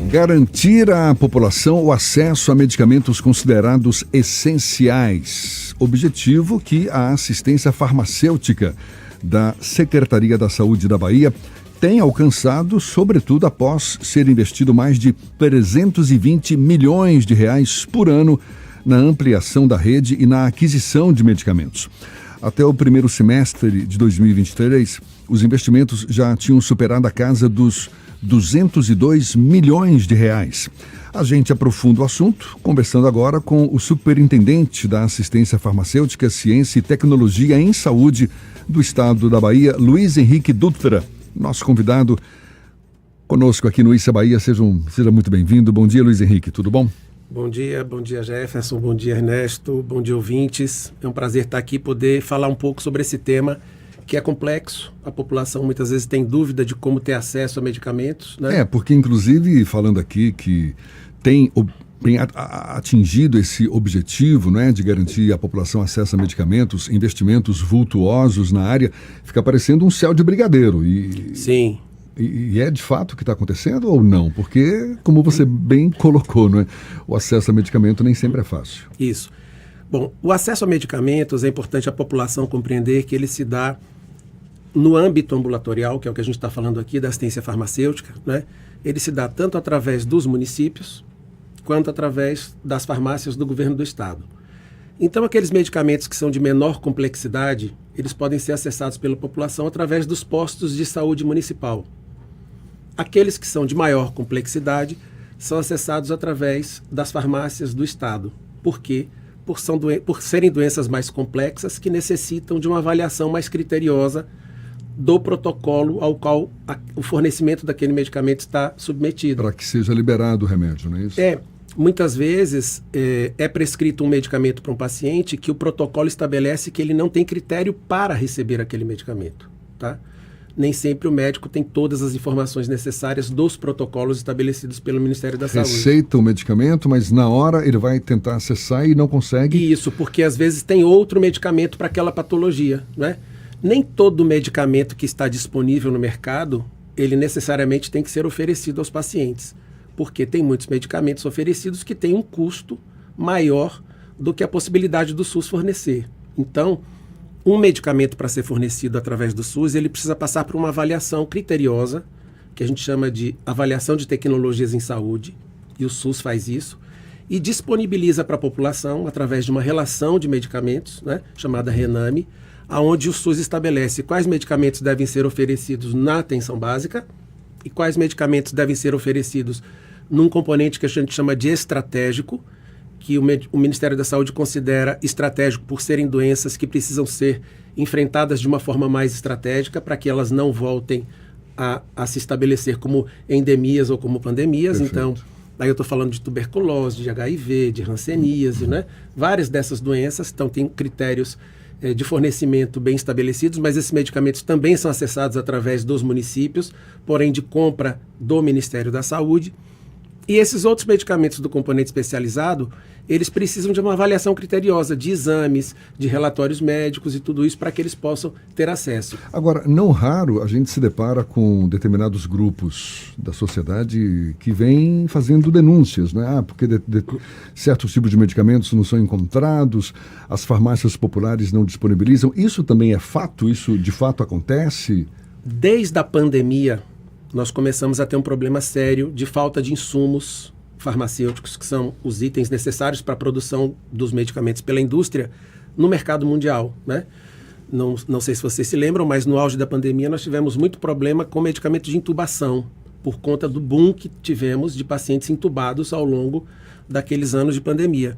Garantir à população o acesso a medicamentos considerados essenciais. Objetivo que a assistência farmacêutica da Secretaria da Saúde da Bahia tem alcançado, sobretudo após ser investido mais de 320 milhões de reais por ano na ampliação da rede e na aquisição de medicamentos. Até o primeiro semestre de 2023, os investimentos já tinham superado a casa dos 202 milhões de reais. A gente aprofunda o assunto, conversando agora com o superintendente da Assistência Farmacêutica, Ciência e Tecnologia em Saúde do Estado da Bahia, Luiz Henrique Dutra, nosso convidado conosco aqui no Issa Bahia. Seja muito bem-vindo. Bom dia, Luiz Henrique, tudo bom? Bom dia Jefferson, bom dia Ernesto, bom dia ouvintes. É um prazer estar aqui e poder falar um pouco sobre esse tema que é complexo. A população muitas vezes tem dúvida de como ter acesso a medicamentos, né? Porque inclusive falando aqui que tem atingido esse objetivo, né, de garantir à população acesso a medicamentos, investimentos vultuosos na área, fica parecendo um céu de brigadeiro. Sim. E é de fato o que está acontecendo ou não? Porque, como você bem colocou, não é? O acesso a medicamento nem sempre é fácil. Isso. Bom, o acesso a medicamentos é importante a população compreender que ele se dá no âmbito ambulatorial, que é o que a gente está falando aqui, da assistência farmacêutica, né? Ele se dá tanto através dos municípios, quanto através das farmácias do governo do estado. Então, aqueles medicamentos que são de menor complexidade, eles podem ser acessados pela população através dos postos de saúde municipal. Aqueles que são de maior complexidade são acessados através das farmácias do estado. Por quê? Por serem doenças mais complexas que necessitam de uma avaliação mais criteriosa do protocolo ao qual o fornecimento daquele medicamento está submetido. Para que seja liberado o remédio, não é isso? Muitas vezes é prescrito um medicamento para um paciente que o protocolo estabelece que ele não tem critério para receber aquele medicamento, tá? Nem sempre o médico tem todas as informações necessárias dos protocolos estabelecidos pelo Ministério da Saúde. Receita o medicamento, mas na hora ele vai tentar acessar e não consegue. Isso, porque às vezes tem outro medicamento para aquela patologia, né? Nem todo medicamento que está disponível no mercado, ele necessariamente tem que ser oferecido aos pacientes, porque tem muitos medicamentos oferecidos que têm um custo maior do que a possibilidade do SUS fornecer. Então, um medicamento para ser fornecido através do SUS, ele precisa passar por uma avaliação criteriosa, que a gente chama de avaliação de tecnologias em saúde, e o SUS faz isso, e disponibiliza para a população, através de uma relação de medicamentos, né, chamada RENAME, onde o SUS estabelece quais medicamentos devem ser oferecidos na atenção básica e quais medicamentos devem ser oferecidos num componente que a gente chama de estratégico, que o Ministério da Saúde considera estratégico por serem doenças que precisam ser enfrentadas de uma forma mais estratégica para que elas não voltem a se estabelecer como endemias ou como pandemias. Perfeito. Então, aí eu estou falando de tuberculose, de HIV, de hanseníase, né? Várias dessas doenças, então tem critérios de fornecimento bem estabelecidos, mas esses medicamentos também são acessados através dos municípios, porém de compra do Ministério da Saúde. E esses outros medicamentos do componente especializado, eles precisam de uma avaliação criteriosa, de exames, de relatórios médicos e tudo isso para que eles possam ter acesso. Agora, não raro a gente se depara com determinados grupos da sociedade que vêm fazendo denúncias, né? Porque certos tipos de medicamentos não são encontrados, as farmácias populares não disponibilizam. Isso também é fato? Isso de fato acontece? Desde a pandemia, nós começamos a ter um problema sério de falta de insumos farmacêuticos, que são os itens necessários para a produção dos medicamentos pela indústria, no mercado mundial, né? Não sei se vocês se lembram, mas no auge da pandemia nós tivemos muito problema com medicamentos de intubação, por conta do boom que tivemos de pacientes intubados ao longo daqueles anos de pandemia.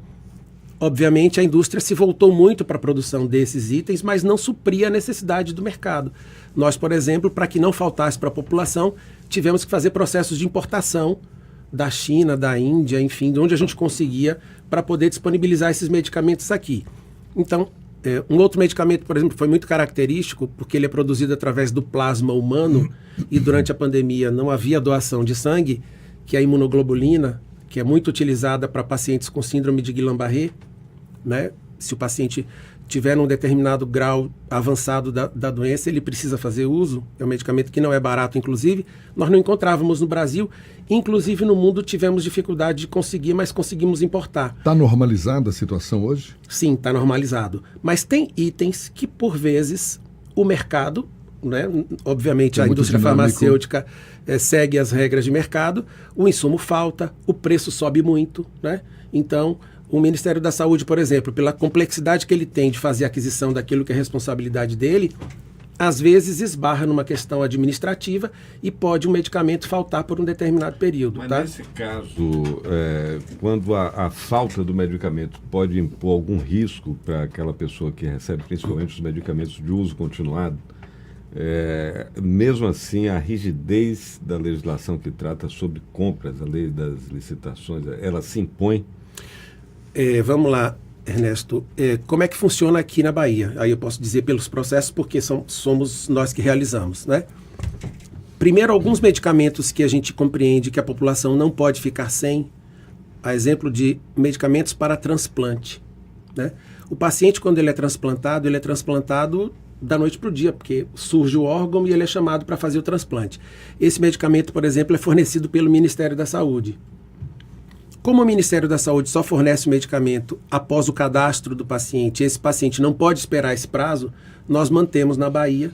Obviamente, a indústria se voltou muito para a produção desses itens, mas não supria a necessidade do mercado. Nós, por exemplo, para que não faltasse para a população, tivemos que fazer processos de importação da China, da Índia, enfim, de onde a gente conseguia para poder disponibilizar esses medicamentos aqui. Então, um outro medicamento, por exemplo, foi muito característico, porque ele é produzido através do plasma humano e durante a pandemia não havia doação de sangue, que é a imunoglobulina, que é muito utilizada para pacientes com síndrome de Guillain-Barré, né? Se o paciente tiver num determinado grau avançado da doença, ele precisa fazer uso, é um medicamento que não é barato, inclusive, nós não encontrávamos no Brasil, inclusive no mundo tivemos dificuldade de conseguir, mas conseguimos importar. Está normalizada a situação hoje? Sim, está normalizado. Mas tem itens que, por vezes, o mercado, né, obviamente a indústria farmacêutica segue as regras de mercado, o insumo falta, o preço sobe muito, né? Então, o Ministério da Saúde, por exemplo, pela complexidade que ele tem de fazer a aquisição daquilo que é responsabilidade dele, às vezes esbarra numa questão administrativa e pode um medicamento faltar por um determinado período. Mas tá? nesse caso, quando a falta do medicamento pode impor algum risco para aquela pessoa que recebe principalmente os medicamentos de uso continuado, mesmo assim a rigidez da legislação que trata sobre compras, a lei das licitações, ela se impõe? Vamos lá, Ernesto. Como é que funciona aqui na Bahia? Aí eu posso dizer pelos processos, porque somos nós que realizamos, né? Primeiro, alguns medicamentos que a gente compreende que a população não pode ficar sem, a exemplo de medicamentos para transplante, né? O paciente, quando ele é transplantado da noite para o dia, porque surge o órgão e ele é chamado para fazer o transplante. Esse medicamento, por exemplo, é fornecido pelo Ministério da Saúde. Como o Ministério da Saúde só fornece o medicamento após o cadastro do paciente, esse paciente não pode esperar esse prazo, nós mantemos na Bahia,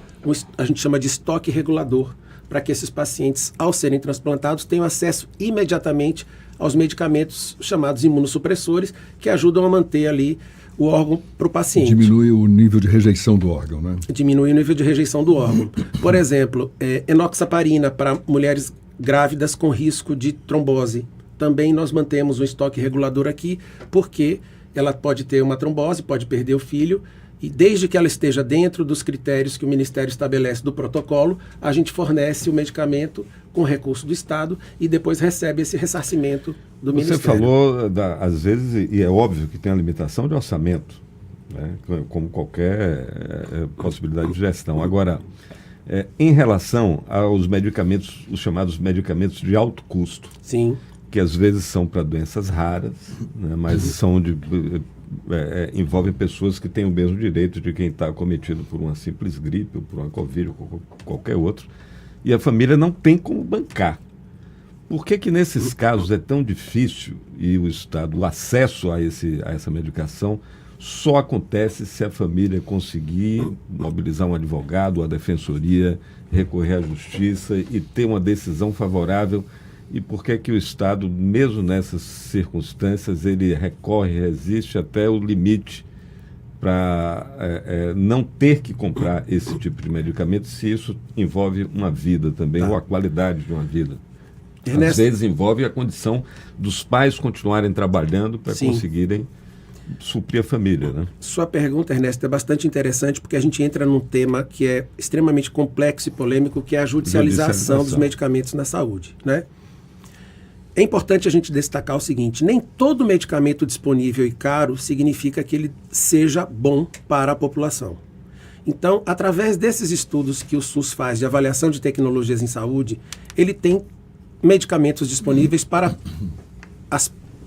a gente chama de estoque regulador, para que esses pacientes, ao serem transplantados, tenham acesso imediatamente aos medicamentos chamados imunossupressores, que ajudam a manter ali o órgão para o paciente. Diminui o nível de rejeição do órgão, né? Diminui o nível de rejeição do órgão. Por exemplo, enoxaparina para mulheres grávidas com risco de trombose. Também nós mantemos um estoque regulador aqui, porque ela pode ter uma trombose, pode perder o filho, e desde que ela esteja dentro dos critérios que o Ministério estabelece do protocolo, a gente fornece o medicamento com recurso do Estado e depois recebe esse ressarcimento do Ministério. Você falou, às vezes, e é óbvio que tem a limitação de orçamento, né, como qualquer possibilidade de gestão. Agora, em relação aos medicamentos, os chamados medicamentos de alto custo, sim, que às vezes são para doenças raras, né, mas envolvem pessoas que têm o mesmo direito de quem está acometido por uma simples gripe, ou por uma Covid, ou qualquer outro, e a família não tem como bancar. Por que nesses casos é tão difícil e o acesso a essa medicação só acontece se a família conseguir mobilizar um advogado, a defensoria, recorrer à justiça e ter uma decisão favorável? E por que o Estado, mesmo nessas circunstâncias, ele resiste até o limite para não ter que comprar esse tipo de medicamento, se isso envolve uma vida também, ou a qualidade de uma vida? Às vezes envolve a condição dos pais continuarem trabalhando para conseguirem suprir a família, né? Sua pergunta, Ernesto, é bastante interessante, porque a gente entra num tema que é extremamente complexo e polêmico, que é a judicialização dos medicamentos na saúde, né? É importante a gente destacar o seguinte: nem todo medicamento disponível e caro significa que ele seja bom para a população. Então, através desses estudos que o SUS faz de avaliação de tecnologias em saúde, ele tem medicamentos disponíveis para a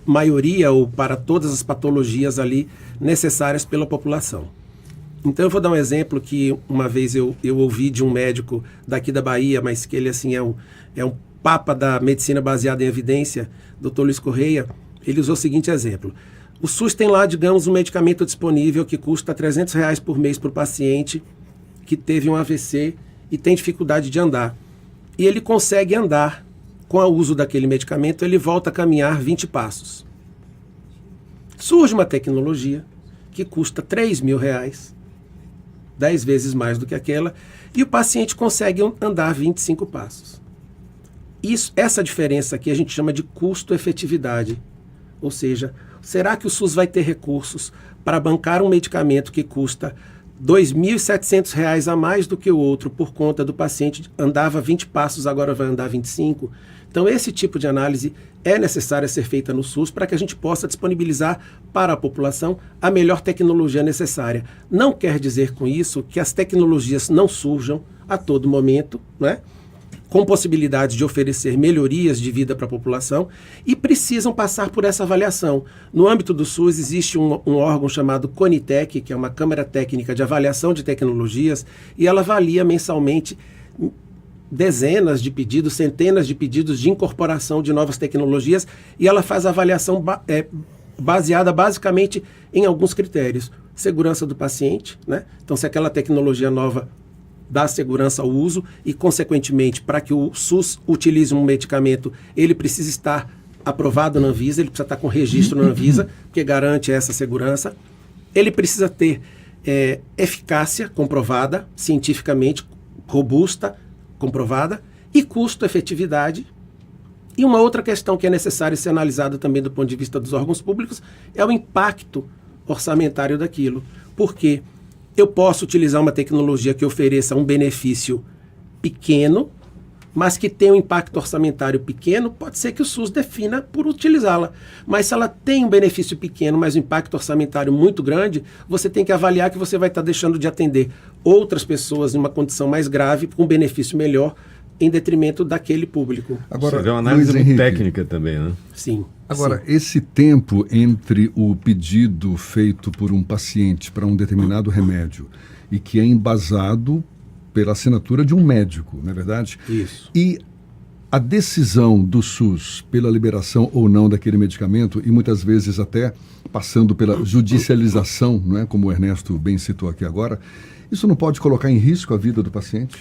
maioria ou para todas as patologias ali necessárias pela população. Então, eu vou dar um exemplo que uma vez eu ouvi de um médico daqui da Bahia, mas que ele assim é um papa da medicina baseada em evidência, Dr. Luiz Correia. Ele usou o seguinte exemplo: o SUS tem lá, digamos, um medicamento disponível que custa R$300 por mês para o paciente que teve um AVC e tem dificuldade de andar. E ele consegue andar com o uso daquele medicamento, ele volta a caminhar 20 passos. Surge uma tecnologia que custa R$3.000, 10 vezes mais do que aquela, e o paciente consegue andar 25 passos. Essa diferença aqui a gente chama de custo-efetividade. Ou seja, será que o SUS vai ter recursos para bancar um medicamento que custa R$2.700 a mais do que o outro por conta do paciente andava 20 passos, agora vai andar 25? Então, esse tipo de análise é necessária ser feita no SUS para que a gente possa disponibilizar para a população a melhor tecnologia necessária. Não quer dizer com isso que as tecnologias não surjam a todo momento, né? com possibilidade de oferecer melhorias de vida para a população e precisam passar por essa avaliação. No âmbito do SUS existe um órgão chamado CONITEC, que é uma Câmara Técnica de Avaliação de Tecnologias, e ela avalia mensalmente dezenas de pedidos, centenas de pedidos de incorporação de novas tecnologias, e ela faz a avaliação baseada basicamente em alguns critérios. Segurança do paciente, né? Então, se aquela tecnologia nova dá segurança ao uso e, consequentemente, para que o SUS utilize um medicamento, ele precisa estar aprovado na Anvisa, ele precisa estar com registro na Anvisa, porque garante essa segurança. Ele precisa ter eficácia comprovada, cientificamente robusta, comprovada, e custo-efetividade. E uma outra questão que é necessária ser analisada também do ponto de vista dos órgãos públicos é o impacto orçamentário daquilo. Por quê? Eu posso utilizar uma tecnologia que ofereça um benefício pequeno, mas que tenha um impacto orçamentário pequeno, pode ser que o SUS defina por utilizá-la. Mas se ela tem um benefício pequeno, mas um impacto orçamentário muito grande, você tem que avaliar que você vai estar deixando de atender outras pessoas em uma condição mais grave, com um benefício melhor, em detrimento daquele público. Agora, é uma análise muito técnica também, né? Sim. Agora, sim. Esse tempo entre o pedido feito por um paciente para um determinado remédio e que é embasado pela assinatura de um médico, não é verdade? Isso. E a decisão do SUS pela liberação ou não daquele medicamento, e muitas vezes até passando pela judicialização, não é? Como o Ernesto bem citou aqui agora, isso não pode colocar em risco a vida do paciente?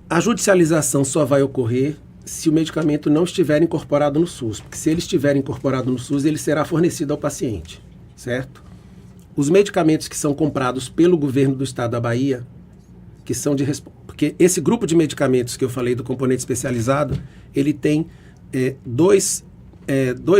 A judicialização só vai ocorrer se o medicamento não estiver incorporado no SUS, porque se ele estiver incorporado no SUS, ele será fornecido ao paciente, certo? Os medicamentos que são comprados pelo governo do estado da Bahia, que são porque esse grupo de medicamentos que eu falei do componente especializado, ele tem dois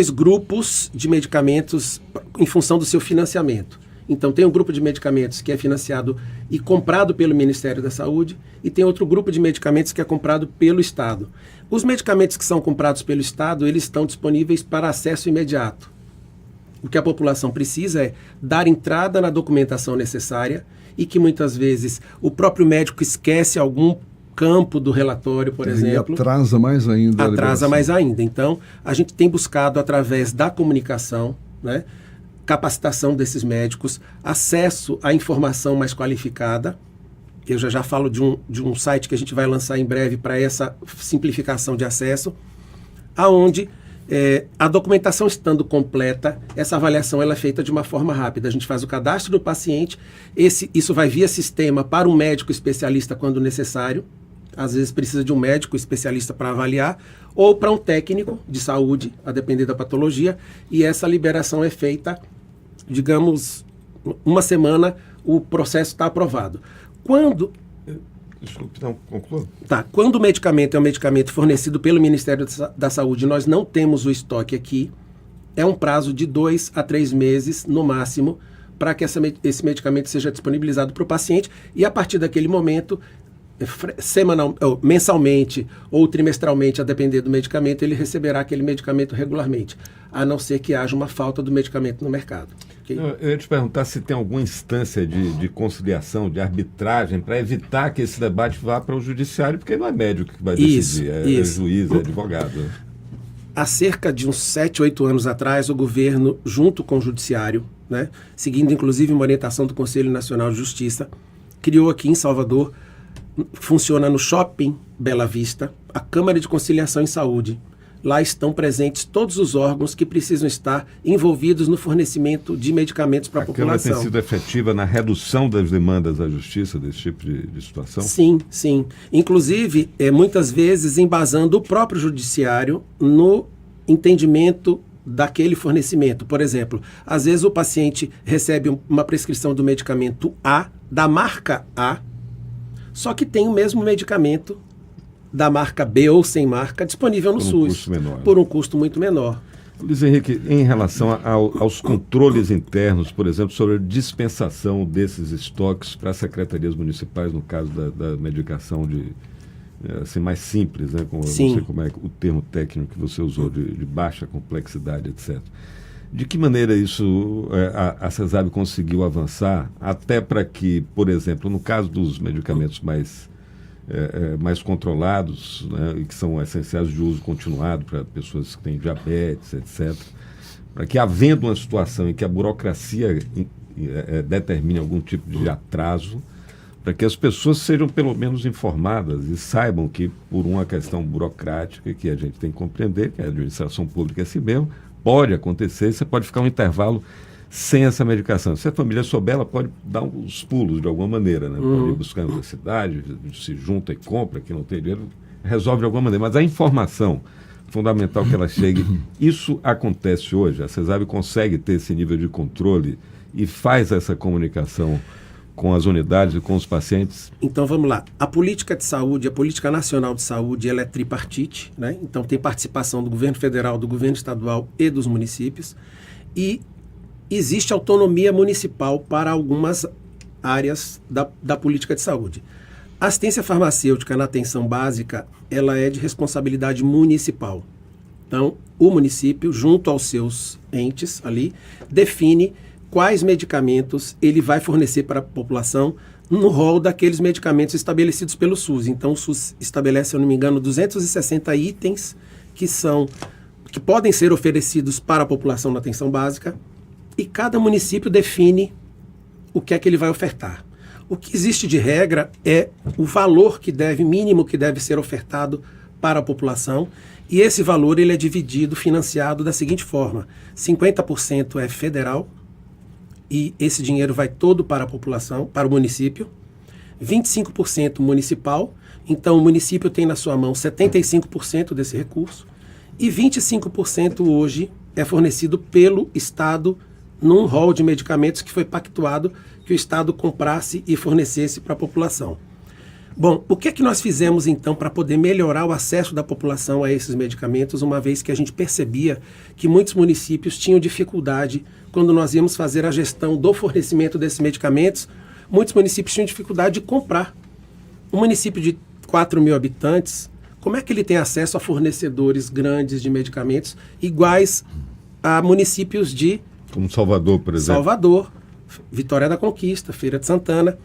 grupos de medicamentos em função do seu financiamento. Então, tem um grupo de medicamentos que é financiado e comprado pelo Ministério da Saúde, e tem outro grupo de medicamentos que é comprado pelo Estado. Os medicamentos que são comprados pelo Estado, eles estão disponíveis para acesso imediato. O que a população precisa é dar entrada na documentação necessária, e que muitas vezes o próprio médico esquece algum campo do relatório, por exemplo. E atrasa mais ainda. Atrasa mais ainda. Então, a gente tem buscado, através da comunicação, né, capacitação desses médicos, acesso à informação mais qualificada. Eu já falo de um site que a gente vai lançar em breve para essa simplificação de acesso, aonde a documentação estando completa, essa avaliação ela é feita de uma forma rápida. A gente faz o cadastro do paciente, isso vai via sistema para um médico especialista quando necessário. Às vezes precisa de um médico especialista para avaliar, ou para um técnico de saúde, a depender da patologia, e essa liberação é feita, digamos, uma semana o processo está aprovado. Desculpe, não, conclua. Quando o medicamento é um medicamento fornecido pelo Ministério da Saúde, nós não temos o estoque aqui, é um prazo de 2 a 3 meses, no máximo, para que esse medicamento seja disponibilizado para o paciente, e a partir daquele momento, mensalmente ou trimestralmente, a depender do medicamento, ele receberá aquele medicamento regularmente, a não ser que haja uma falta do medicamento no mercado. Okay? Eu ia te perguntar se tem alguma instância de conciliação, de arbitragem, para evitar que esse debate vá para o judiciário, porque não é médico que vai decidir, é juiz, é advogado. Há cerca de uns 7, 8 anos atrás, o governo, junto com o judiciário, né, seguindo inclusive uma orientação do Conselho Nacional de Justiça, criou aqui em Salvador, funciona no Shopping Bela Vista, a Câmara de Conciliação em Saúde. Lá estão presentes todos os órgãos que precisam estar envolvidos no fornecimento de medicamentos para a população. A Câmara tem sido efetiva na redução das demandas à justiça desse tipo de situação? Sim, sim. Inclusive, muitas vezes embasando o próprio judiciário no entendimento daquele fornecimento. Por exemplo, às vezes o paciente recebe uma prescrição do medicamento A, da marca A, só que tem o mesmo medicamento da marca B ou sem marca disponível no SUS, por um custo muito menor. Luiz Henrique, em relação aos controles internos, por exemplo, sobre a dispensação desses estoques para as secretarias municipais, no caso da medicação assim, mais simples, né? Não sei como é o termo técnico que você usou, de baixa complexidade, etc. De que maneira isso a CESAB conseguiu avançar, até para que, por exemplo, no caso dos medicamentos mais mais controlados, né, e que são essenciais de uso continuado para pessoas que têm diabetes, etc. Para que, havendo uma situação em que a burocracia determine algum tipo de atraso, para que as pessoas sejam pelo menos informadas e saibam que, por uma questão burocrática que a gente tem que compreender, que a administração pública é assim mesmo, pode acontecer, você pode ficar um intervalo sem essa medicação. Se a família souber, ela pode dar uns pulos de alguma maneira, né? Pode ir buscar na cidade, se junta e compra, que não tem dinheiro, resolve de alguma maneira. Mas a informação, fundamental que ela chegue, isso acontece hoje. A CESAB consegue ter esse nível de controle e faz essa comunicação com as unidades e com os pacientes? Então vamos lá. A política de saúde, a política nacional de saúde, ela é tripartite, né? Então tem participação do governo federal, do governo estadual e dos municípios. E existe autonomia municipal para algumas áreas da política de saúde. A assistência farmacêutica na atenção básica, ela é de responsabilidade municipal. Então, o município, junto aos seus entes ali, define quais medicamentos ele vai fornecer para a população no rol daqueles medicamentos estabelecidos pelo SUS. Então, o SUS estabelece, se eu não me engano, 260 itens que podem ser oferecidos para a população na atenção básica, e cada município define o que é que ele vai ofertar. O que existe de regra é o valor mínimo que deve ser ofertado para a população, e esse valor ele é dividido, financiado da seguinte forma: 50% é federal, e esse dinheiro vai todo para a população, para o município, 25% municipal, então o município tem na sua mão 75% desse recurso, e 25% hoje é fornecido pelo Estado num rol de medicamentos que foi pactuado que o Estado comprasse e fornecesse para a população. Bom, o que é que nós fizemos então para poder melhorar o acesso da população a esses medicamentos, uma vez que a gente percebia que muitos municípios tinham dificuldade quando nós íamos fazer a gestão do fornecimento desses medicamentos, muitos municípios tinham dificuldade de comprar. Um município de 4 mil habitantes, como é que ele tem acesso a fornecedores grandes de medicamentos iguais a municípios de... Como Salvador, por exemplo. Salvador, Vitória da Conquista, Feira de Santana.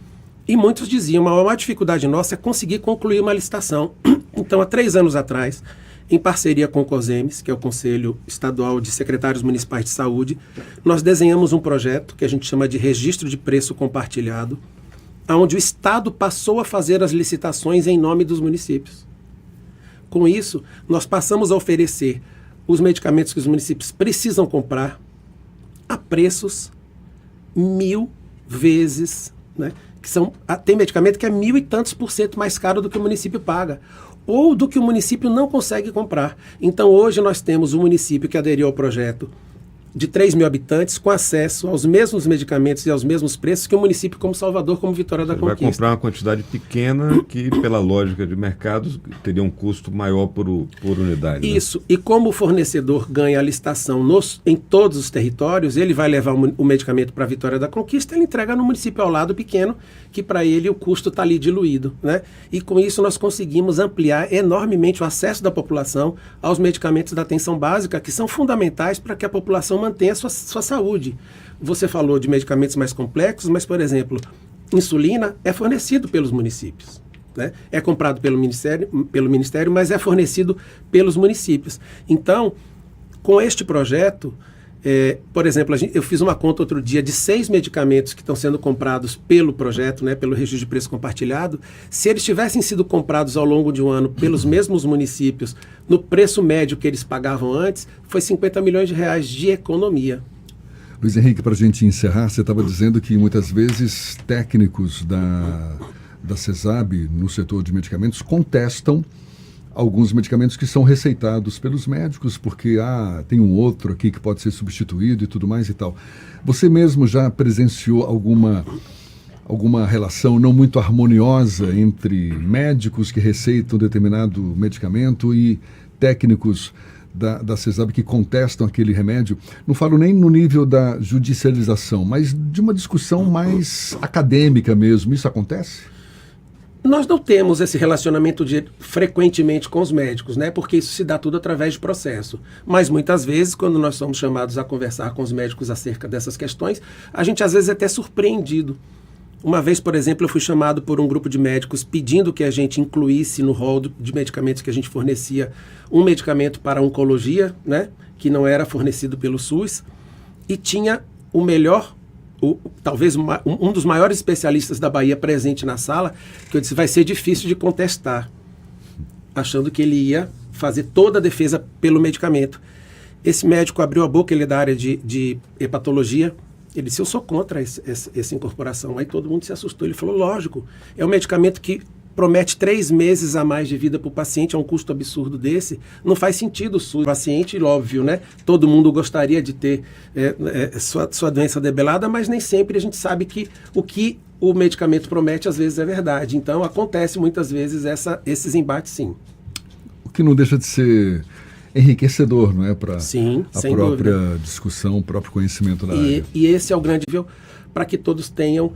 E muitos diziam, a maior dificuldade nossa é conseguir concluir uma licitação. Então, há 3 anos atrás, em parceria com o COSEMES, que é o Conselho Estadual de Secretários Municipais de Saúde, nós desenhamos um projeto que a gente chama de Registro de Preço Compartilhado, onde o Estado passou a fazer as licitações em nome dos municípios. Com isso, nós passamos a oferecer os medicamentos que os municípios precisam comprar a preços 1000 vezes, né? Tem medicamento que é 1000 e tantos % mais caro do que o município paga, ou do que o município não consegue comprar. Então hoje nós temos um município que aderiu ao projeto de 3 mil habitantes com acesso aos mesmos medicamentos e aos mesmos preços que um município como Salvador, como Vitória da Conquista. Vai comprar uma quantidade pequena que, pela lógica de mercado, teria um custo maior por unidade. Isso. Né? E como o fornecedor ganha a licitação em todos os territórios, ele vai levar o medicamento para a Vitória da Conquista, ele entrega no município ao lado pequeno, que para ele o custo está ali diluído. Né? E com isso nós conseguimos ampliar enormemente o acesso da população aos medicamentos da atenção básica, que são fundamentais para que a população mantenha a sua saúde. Você falou de medicamentos mais complexos, mas, por exemplo, insulina é fornecido pelos municípios. Né? É comprado pelo Ministério, mas é fornecido pelos municípios. Então, com este projeto, por exemplo, eu fiz uma conta outro dia de 6 medicamentos que estão sendo comprados pelo projeto, né, pelo registro de preço compartilhado. Se eles tivessem sido comprados ao longo de um ano pelos mesmos municípios, no preço médio que eles pagavam antes, foi 50 milhões de reais de economia. Luiz Henrique, para a gente encerrar, você estava dizendo que muitas vezes técnicos da CESAB no setor de medicamentos contestam alguns medicamentos que são receitados pelos médicos, porque tem um outro aqui que pode ser substituído e tudo mais e tal. Você mesmo já presenciou alguma relação não muito harmoniosa entre médicos que receitam determinado medicamento e técnicos da CESAB que contestam aquele remédio? Não falo nem no nível da judicialização, mas de uma discussão mais acadêmica mesmo. Isso acontece? Nós não temos esse relacionamento frequentemente com os médicos, né? Porque isso se dá tudo através de processo. Mas muitas vezes, quando nós somos chamados a conversar com os médicos acerca dessas questões, a gente às vezes é até surpreendido. Uma vez, por exemplo, eu fui chamado por um grupo de médicos pedindo que a gente incluísse no rol de medicamentos que a gente fornecia um medicamento para a oncologia, né, que não era fornecido pelo SUS, e tinha o melhor, talvez um dos maiores especialistas da Bahia presente na sala, que eu disse, vai ser difícil de contestar, achando que ele ia fazer toda a defesa pelo medicamento. Esse médico abriu a boca, ele é da área de hepatologia, ele disse, eu sou contra essa incorporação. Aí todo mundo se assustou. Ele falou, lógico, é um medicamento que promete 3 meses a mais de vida para o paciente, é um custo absurdo desse. Não faz sentido o SUS. O paciente, óbvio, né? Todo mundo gostaria de ter sua doença debelada, mas nem sempre a gente sabe que o que o medicamento promete, às vezes, é verdade. Então, acontece muitas vezes esses embates, sim. O que não deixa de ser enriquecedor, não é? Para a própria discussão, o próprio conhecimento da área. E esse é o grande nível para que todos tenham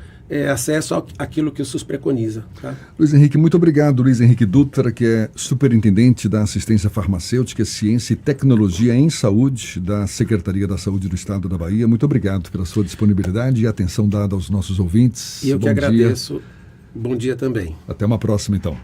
acesso àquilo que o SUS preconiza. Tá? Luiz Henrique, muito obrigado. Luiz Henrique Dutra, que é superintendente da Assistência Farmacêutica, Ciência e Tecnologia em Saúde da Secretaria da Saúde do Estado da Bahia. Muito obrigado pela sua disponibilidade e atenção dada aos nossos ouvintes. E eu que agradeço. Bom dia também. Até uma próxima, então.